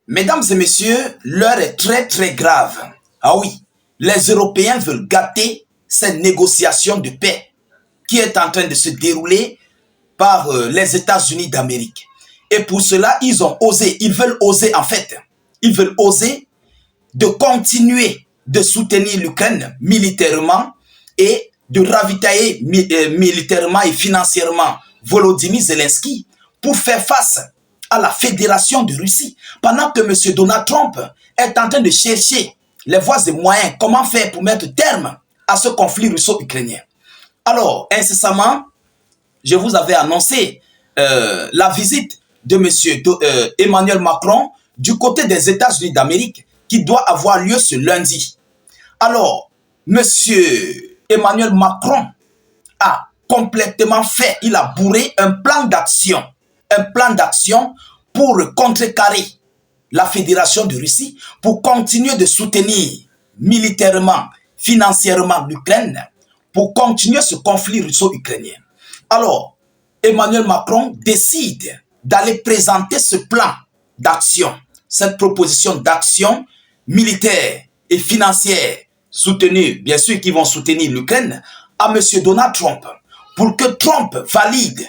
Mesdames et messieurs, l'heure est très grave. Ah oui, les Européens veulent gâter cette négociation de paix qui est en train de se dérouler par les États-Unis d'Amérique. Et pour cela, ils veulent oser en fait, ils veulent oser de continuer de soutenir l'Ukraine militairement et de ravitailler militairement et financièrement Volodymyr Zelensky pour faire face à la Fédération de Russie, pendant que M. Donald Trump est en train de chercher les voies et moyens, comment faire pour mettre terme à ce conflit russo-ukrainien. Alors, incessamment, je vous avais annoncé la visite de M. Emmanuel Macron du côté des États-Unis d'Amérique qui doit avoir lieu ce lundi. Alors, M. Emmanuel Macron a complètement fait, il a bourré un plan d'action pour contrecarrer la Fédération de Russie, pour continuer de soutenir militairement, financièrement l'Ukraine, pour continuer ce conflit russo-ukrainien. Alors, Emmanuel Macron décide d'aller présenter ce plan d'action, cette proposition d'action militaire et financière soutenue, bien sûr, qui vont soutenir l'Ukraine, à M. Donald Trump, pour que Trump valide,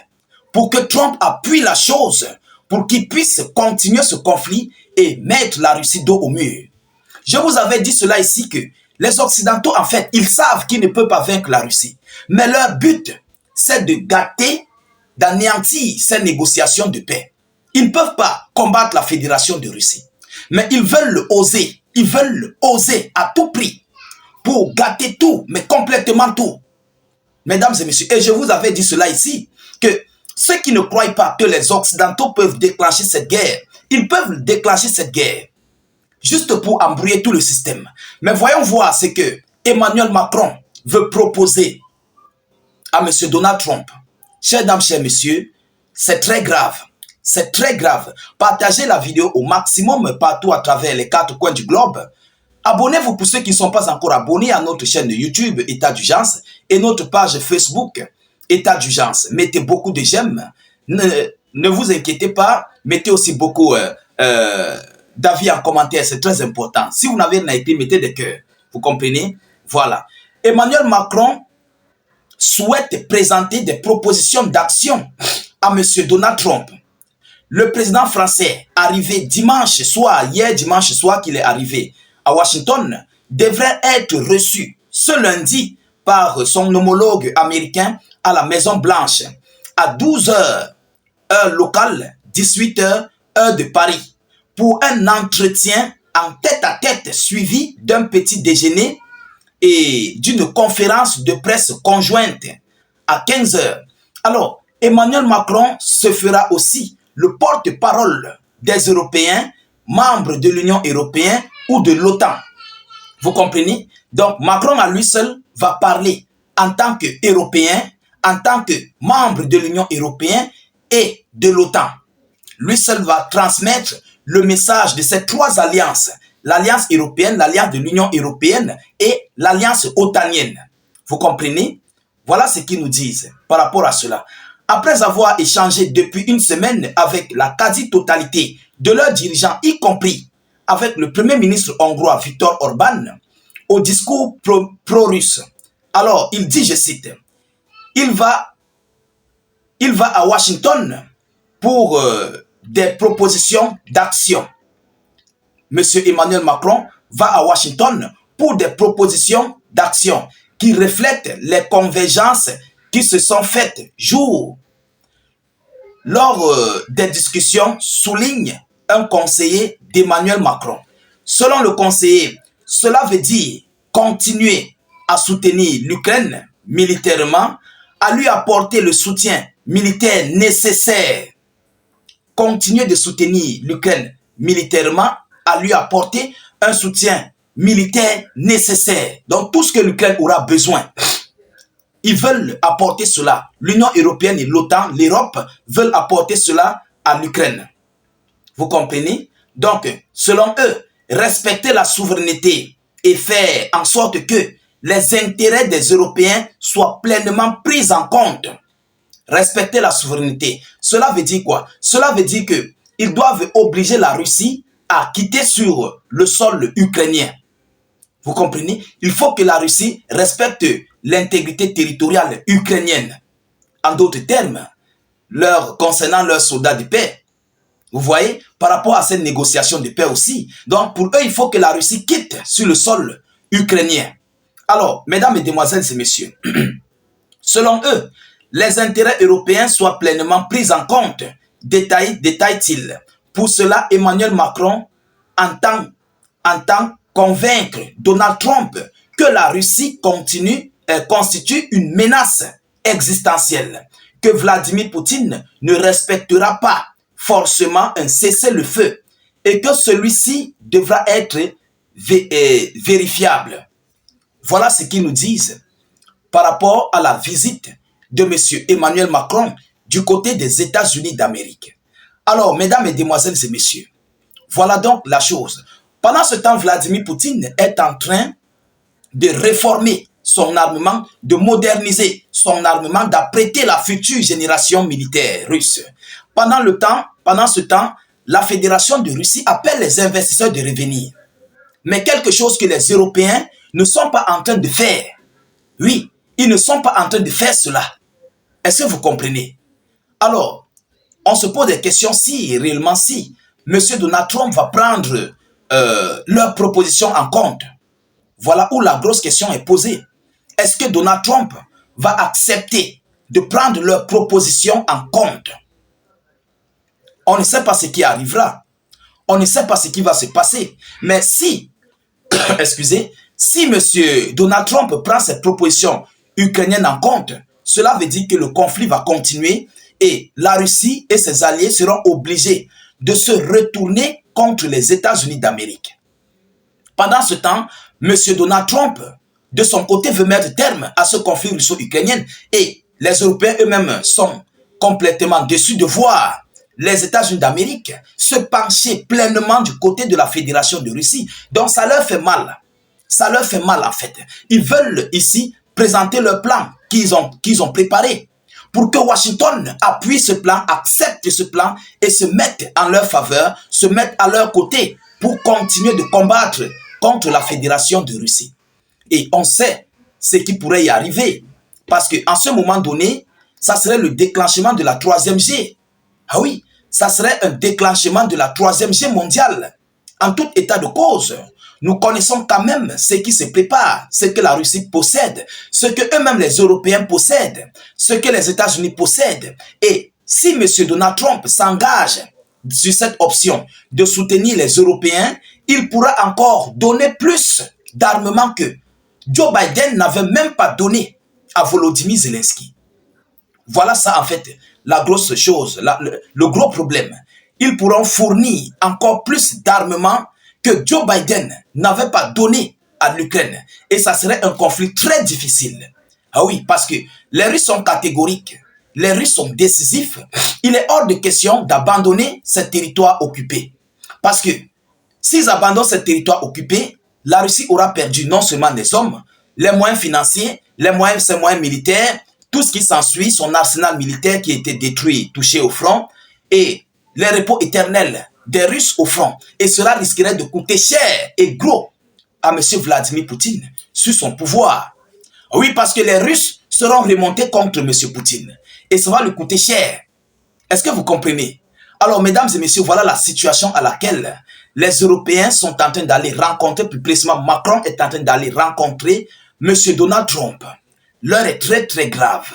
pour que Trump appuie la chose, pour qu'il puisse continuer ce conflit et mettre la Russie dos au mur. Je vous avais dit cela ici que les Occidentaux, en fait, ils savent qu'ils ne peuvent pas vaincre la Russie. Mais leur but, c'est de gâter, d'anéantir ces négociations de paix. Ils ne peuvent pas combattre la Fédération de Russie. Mais ils veulent oser à tout prix pour gâter tout, mais complètement tout. Mesdames et messieurs, et je vous avais dit cela ici, que ceux qui ne croient pas que les Occidentaux peuvent déclencher cette guerre, ils peuvent déclencher cette guerre juste pour embrouiller tout le système. Mais voyons voir ce que Emmanuel Macron veut proposer à M. Donald Trump. Chers dames, chers messieurs, c'est très grave. C'est très grave. Partagez la vidéo au maximum partout à travers les 4 coins du globe. Abonnez-vous pour ceux qui ne sont pas encore abonnés à notre chaîne de YouTube État d'urgence et notre page Facebook État d'urgence. Mettez beaucoup de j'aime. Ne vous inquiétez pas. Mettez aussi beaucoup d'avis en commentaire. C'est très important. Si vous n'avez rien écrit, mettez des cœurs. Vous comprenez? Voilà. Emmanuel Macron souhaite présenter des propositions d'action à M. Donald Trump. Le président français, arrivé dimanche soir, hier dimanche soir qu'il est arrivé à Washington, devrait être reçu ce lundi par son homologue américain à la Maison Blanche à 12 h, heure locale, 18 h, heure de Paris, pour un entretien en tête-à-tête suivi d'un petit déjeuner et d'une conférence de presse conjointe à 15 h. Alors, Emmanuel Macron se fera aussi le porte-parole des Européens, membres de l'Union européenne ou de l'OTAN. Vous comprenez? Donc, Macron à lui seul va parler en tant qu'Européen, en tant que membre de l'Union européenne et de l'OTAN. Lui seul va transmettre le message de ces 3 alliances, l'Alliance européenne, l'Alliance de l'Union européenne et l'Alliance otanienne. Vous comprenez? Voilà ce qu'ils nous disent par rapport à cela. Après avoir échangé depuis une semaine avec la quasi-totalité de leurs dirigeants, y compris avec le premier ministre hongrois Viktor Orban, au discours pro-russe. Alors, il dit, je cite, il va à Washington pour des propositions d'action. Monsieur Emmanuel Macron va à Washington pour des propositions d'action qui reflètent les convergences qui se sont faites lors des discussions, souligne un conseiller d'Emmanuel Macron. Selon le conseiller, cela veut dire continuer à soutenir l'Ukraine militairement, à lui apporter le soutien militaire nécessaire. Continuer de soutenir l'Ukraine militairement, à lui apporter un soutien militaire nécessaire. Donc tout ce que l'Ukraine aura besoin, ils veulent apporter cela. L'Union européenne et l'OTAN, l'Europe, veulent apporter cela à l'Ukraine. Vous comprenez? Donc, selon eux, respecter la souveraineté et faire en sorte que les intérêts des Européens soient pleinement pris en compte. Respecter la souveraineté. Cela veut dire quoi? Cela veut dire qu'ils doivent obliger la Russie à quitter sur le sol ukrainien. Vous comprenez? Il faut que la Russie respecte l'intégrité territoriale ukrainienne. En d'autres termes, concernant leurs soldats de paix. Vous voyez, par rapport à cette négociation de paix aussi. Donc, pour eux, il faut que la Russie quitte sur le sol ukrainien. Alors, mesdames, mesdemoiselles et messieurs, selon eux, les intérêts européens soient pleinement pris en compte, détaille-t-il. Pour cela, Emmanuel Macron entend convaincre Donald Trump que la Russie constitue une menace existentielle, que Vladimir Poutine ne respectera pas forcément un cessez-le-feu et que celui-ci devra être vérifiable. Voilà ce qu'ils nous disent par rapport à la visite de M. Emmanuel Macron du côté des États-Unis d'Amérique. Alors, mesdames, mesdemoiselles et messieurs, voilà donc la chose. Pendant ce temps, Vladimir Poutine est en train de réformer son armement, de moderniser son armement, d'apprêter la future génération militaire russe. Pendant ce temps, la Fédération de Russie appelle les investisseurs de revenir. Mais quelque chose que les Européens ne sont pas en train de faire. Oui, ils ne sont pas en train de faire cela. Est-ce que vous comprenez? Alors, on se pose des questions si, réellement si, M. Donald Trump va prendre leurs propositions en compte. Voilà où la grosse question est posée. Est-ce que Donald Trump va accepter de prendre leurs propositions en compte? On ne sait pas ce qui arrivera. On ne sait pas ce qui va se passer. Mais si, excusez, si M. Donald Trump prend cette proposition ukrainienne en compte, cela veut dire que le conflit va continuer et la Russie et ses alliés seront obligés de se retourner contre les États-Unis d'Amérique. Pendant ce temps, M. Donald Trump, de son côté, veut mettre terme à ce conflit russo-ukrainien et les Européens eux-mêmes sont complètement déçus de voir les États-Unis d'Amérique se pencher pleinement du côté de la Fédération de Russie. Donc ça leur fait mal. Ça leur fait mal en fait. Ils veulent ici présenter leur plan qu'ils ont préparé pour que Washington appuie ce plan, accepte ce plan et se mette en leur faveur, se mette à leur côté pour continuer de combattre contre la Fédération de Russie. Et on sait ce qui pourrait y arriver parce qu'en ce moment donné, ça serait le déclenchement de la 3e G. Ah oui, ça serait un déclenchement de la 3e G mondiale. En tout état de cause, nous connaissons quand même ce qui se prépare, ce que la Russie possède, ce que eux-mêmes les Européens possèdent, ce que les États-Unis possèdent. Et si M. Donald Trump s'engage sur cette option de soutenir les Européens, il pourra encore donner plus d'armement que Joe Biden n'avait même pas donné à Volodymyr Zelensky. Voilà ça en fait, la grosse chose, le gros problème. Ils pourront fournir encore plus d'armement que Joe Biden n'avait pas donné à l'Ukraine. Et ça serait un conflit très difficile. Ah oui, parce que les Russes sont catégoriques, les Russes sont décisifs. Il est hors de question d'abandonner ce territoire occupé. Parce que s'ils abandonnent ce territoire occupé, la Russie aura perdu non seulement des hommes, les moyens financiers, ses moyens militaires, tout ce qui s'ensuit, son arsenal militaire qui a été détruit, touché au front, et les repos éternels des Russes au front. Et cela risquerait de coûter cher et gros à M. Vladimir Poutine sur son pouvoir. Oui, parce que les Russes seront remontés contre M. Poutine. Et ça va lui coûter cher. Est-ce que vous comprenez? Alors, mesdames et messieurs, voilà la situation à laquelle les Européens sont en train d'aller rencontrer, plus précisément Macron est en train d'aller rencontrer M. Donald Trump. L'heure est très très grave.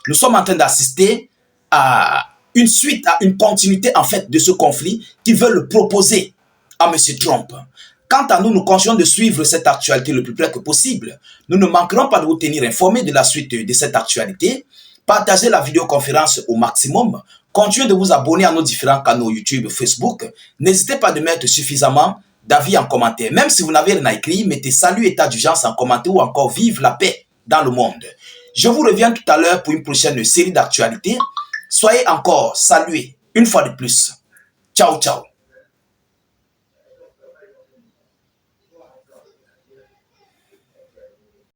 Nous sommes en train d'assister à une suite, à une continuité en fait de ce conflit qu'ils veulent proposer à M. Trump. Quant à nous, nous continuons de suivre cette actualité le plus près que possible. Nous ne manquerons pas de vous tenir informés de la suite de cette actualité. Partagez la vidéoconférence au maximum. Continuez de vous abonner à nos différents canaux YouTube, Facebook. N'hésitez pas de mettre suffisamment d'avis en commentaire. Même si vous n'avez rien à écrire, mettez salut, état d'urgence en commentaire ou encore vive la paix dans le monde. Je vous reviens tout à l'heure pour une prochaine série d'actualités. Soyez encore salués une fois de plus. Ciao, ciao.